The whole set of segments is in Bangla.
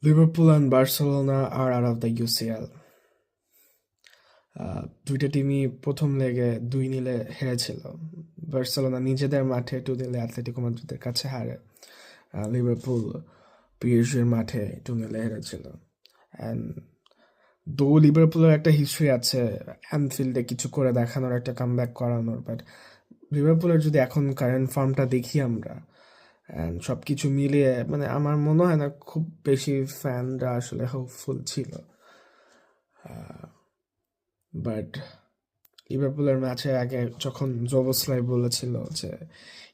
Liverpool and Barcelona are out of the UCL. দুইটা টিমই প্রথম লেগে 2-0 হেরেছিল। বার্সেলোনা নিজেদের মাঠে 2-0 অ্যাথলেটিকো মাদ্রিদের কাছে হারে। লিভারপুল পিএসজির মাঠে 2-0 হেরেছিল। অ্যান্ড দো লিভারপুলের একটা হিস্ট্রি আছে অ্যানফিল্ডে কিছু করে দেখানোর, একটা কামব্যাক করানোর, বাট লিভারপুলের যদি এখন কারেন্ট ফর্মটা দেখি আমরা অ্যান্ড সব কিছু মিলিয়ে মানে আমার মনে হয় না খুব বেশি ফ্যানরা আসলে হোপফুল ছিল। বাট লিভারপুলের ম্যাচে আগে যখন জোবোসলাই বলেছিল যে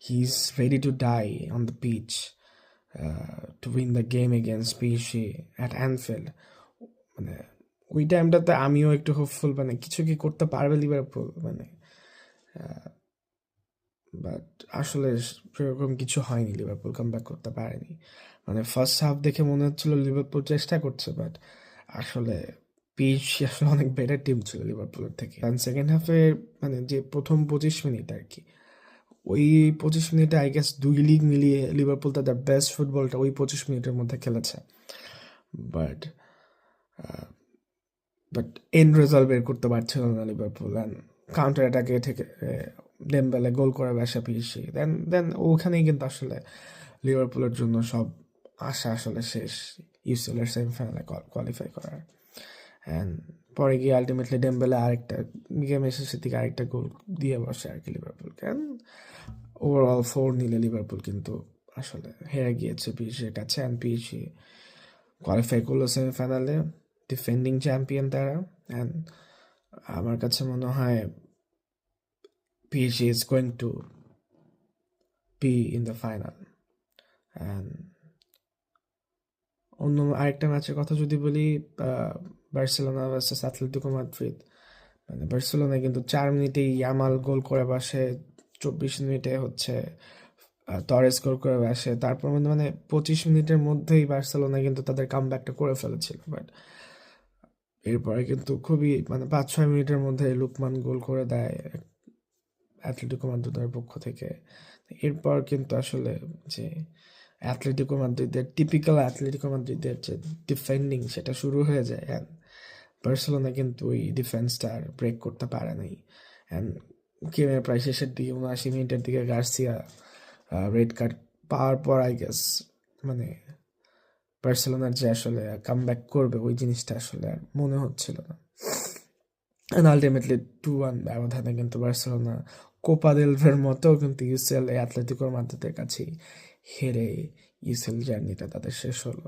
he is ready to die on the pitch to win the game against PSG at Anfield, মানে ওই টাইমটাতে আমিও একটু হোপফুল, মানে কিছু কি করতে পারবে লিভারপুল, মানে বাট আসলে সেরকম কিছু হয়নি, লিভারপুল কামব্যাক করতে পারেনি। মানে ফার্স্ট হাফ দেখে মনে হচ্ছিল লিভারপুল চেষ্টা করছে, বাট আসলে পিএসজি আসলে অনেক বেটার টিম ছিল লিভারপুলের থেকে। অ্যান্ড সেকেন্ড হাফে মানে যে প্রথম 25 মিনিট আর কি, ওই 25 মিনিটে আই গেস দুই লিগ মিলিয়ে লিভারপুল তাদের বেস্ট ফুটবলটা ওই 25 মিনিটের মধ্যে খেলেছে। বাট বাট এন্ড রেজাল্ট বের করতে পারছিল না লিভারপুল। অ্যান্ড কাউন্টার অ্যাটাকে থেকে ডেমবেলে গোল করে বসে পিএসজি, দেন দেন ওখানেই কিন্তু আসলে লিভারপুলের জন্য সব আশা আসলে শেষ ইউসিএলের সেমিফাইনালে কোয়ালিফাই করার। অ্যান্ড পরে গিয়ে আলটিমেটলি ডেমবেলে আরেকটা গেমের শেষের দিকে আরেকটা গোল দিয়ে বসে আর কি লিভারপুলকে। ওভারঅল 4-0 লিভারপুল কিন্তু আসলে হেরে গিয়েছে পিএসজির কাছে। অ্যান্ড পিএসজি কোয়ালিফাই করলো সেমিফাইনালে, ডিফেন্ডিং চ্যাম্পিয়ন তারা। অ্যান্ড আমার কাছে মনে হয় PSG is going to be in the final. And অন্য আরেকটা ম্যাচের কথা যদি বলি, বার্সেলোনা ভার্সেস অ্যাথলেটিকো মাদ্রিদ, মানে বার্সেলোনা কিন্তু 4 মিনিটেই ইয়ামাল গোল করে বসে, 24 মিনিটে হচ্ছে তরেস গোল করে বসে, তারপর মানে 25 মিনিটের মধ্যেই বার্সেলোনা কিন্তু তাদের কামব্যাকটা করে ফেলেছিল। বাট এরপরে কিন্তু খুবই মানে 5-6 মিনিটের মধ্যে লুকমান গোল করে দেয় অ্যাথলেটিকো মাদ্রিদের পক্ষ থেকে। এরপর কিন্তু আসলে যে অ্যাথলেটিকো মাদ্রিদের টিপিক্যাল অ্যাথলেটিকো মাদ্রিদের যে ডিফেন্ডিং সেটা শুরু হয়ে যায়। অ্যান্ড বার্সেলোনা কিন্তু ওই ডিফেন্সটা আর ব্রেক করতে পারে নাই। অ্যান্ড গেমের প্রায় শেষের দিকে 79 মিনিটের দিকে গার্সিয়া রেড কার্ড পাওয়ার পর আই গেস মানে বার্সেলোনার যে আসলে কামব্যাক করবে ওই জিনিসটা আসলে আর মনে হচ্ছিল না। অ্যান্ড আলটিমেটলি 2-1 ব্যবধানে কিন্তু বার্সেলোনা কোপা দেল রের মতো কিন্তু ইউসিএল অ্যাথলেটিকোর মাদ্রিদের কাছেই হেরে ইউসিএল জার্নিটা তাদের শেষ হলো।